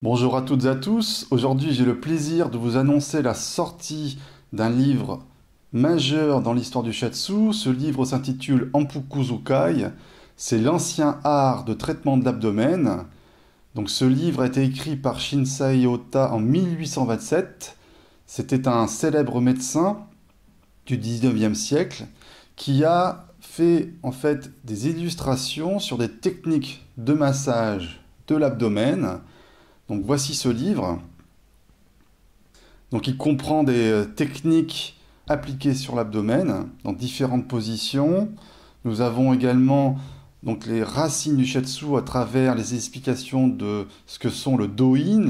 Bonjour à toutes et à tous. Aujourd'hui, j'ai le plaisir de vous annoncer la sortie d'un livre majeur dans l'histoire du shiatsu. Ce livre s'intitule Anpuku Zukai. C'est l'ancien art de traitement de l'abdomen. Donc, ce livre a été écrit par Shinsei Ota en 1827. C'était un célèbre médecin du 19e siècle qui a fait en fait des illustrations sur des techniques de massage de l'abdomen. Donc voici ce livre. Donc il comprend des techniques appliquées sur l'abdomen dans différentes positions. Nous avons également donc les racines du shiatsu à travers les explications de ce que sont le doin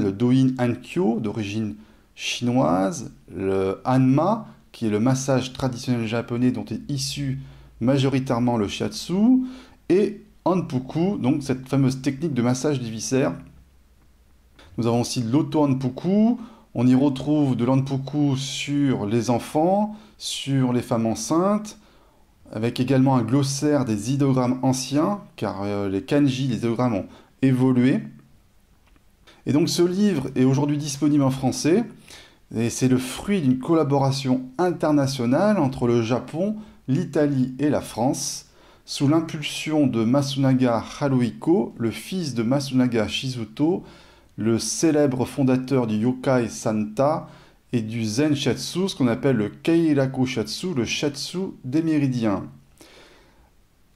Hankyo d'origine chinoise, le Hanma qui est le massage traditionnel japonais dont est issu majoritairement le shiatsu, et Anpuku, donc cette fameuse technique de massage des viscères. Nous avons aussi l'auto-anpuku. On y retrouve de l'anpuku sur les enfants, sur les femmes enceintes, avec également un glossaire des idéogrammes anciens, car les kanji, les idéogrammes ont évolué. Et donc ce livre est aujourd'hui disponible en français, et c'est le fruit d'une collaboration internationale entre le Japon, l'Italie et la France, sous l'impulsion de Masunaga Haruhiko, le fils de Masunaga Shizuto, le célèbre fondateur du Yokai Santa et du Zen Shiatsu, ce qu'on appelle le Keiraku Shiatsu, le Shiatsu des méridiens.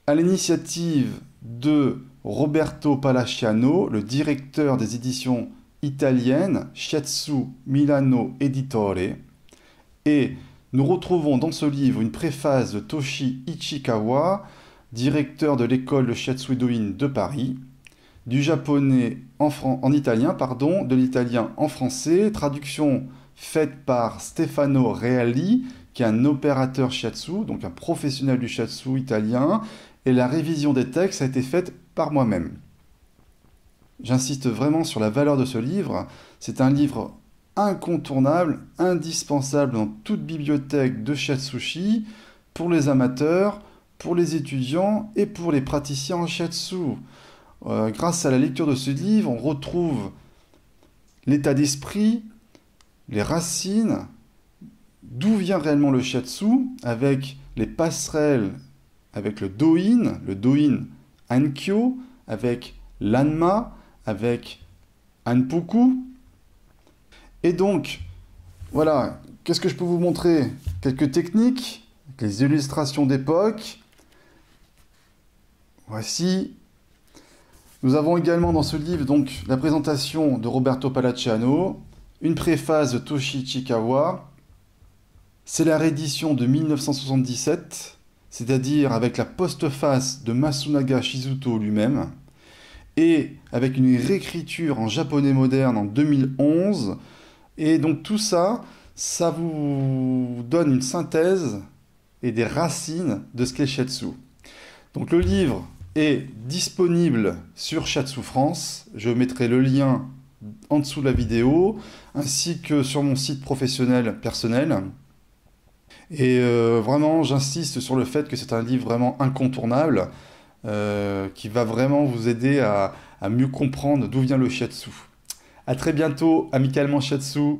À l'initiative de Roberto Palaciano, le directeur des éditions italiennes Shiatsu Milano Editore, et nous retrouvons dans ce livre une préface de Toshi Ichikawa, directeur de l'école de Shiatsu Doin de Paris, du japonais en italien, de l'italien en français, traduction faite par Stefano Reali, qui est un opérateur shiatsu, donc un professionnel du shiatsu italien, et la révision des textes a été faite par moi-même. J'insiste vraiment sur la valeur de ce livre. C'est un livre incontournable, indispensable dans toute bibliothèque de shiatsushi, pour les amateurs, pour les étudiants et pour les praticiens en shiatsu. Grâce à la lecture de ce livre, on retrouve l'état d'esprit, les racines, d'où vient réellement le shiatsu, avec les passerelles avec le doin Hankyo, avec l'Hanma, avec Anpuku. Et donc, voilà, qu'est-ce que je peux vous montrer? Quelques techniques, les illustrations d'époque. Voici. Nous avons également dans ce livre donc la présentation de Roberto Palaciano, une préface de Toshi Ichikawa. C'est la réédition de 1977, c'est-à-dire avec la postface de Masunaga Shizuto lui-même, et avec une réécriture en japonais moderne en 2011. Et donc tout ça, ça vous donne une synthèse et des racines de ce qu'est Shiatsu. Donc le livre est disponible sur Shiatsu France. Je mettrai le lien en dessous de la vidéo, ainsi que sur mon site professionnel personnel. Et vraiment, j'insiste sur le fait que c'est un livre vraiment incontournable, qui va vraiment vous aider à mieux comprendre d'où vient le Shiatsu. À très bientôt, amicalement Shiatsu.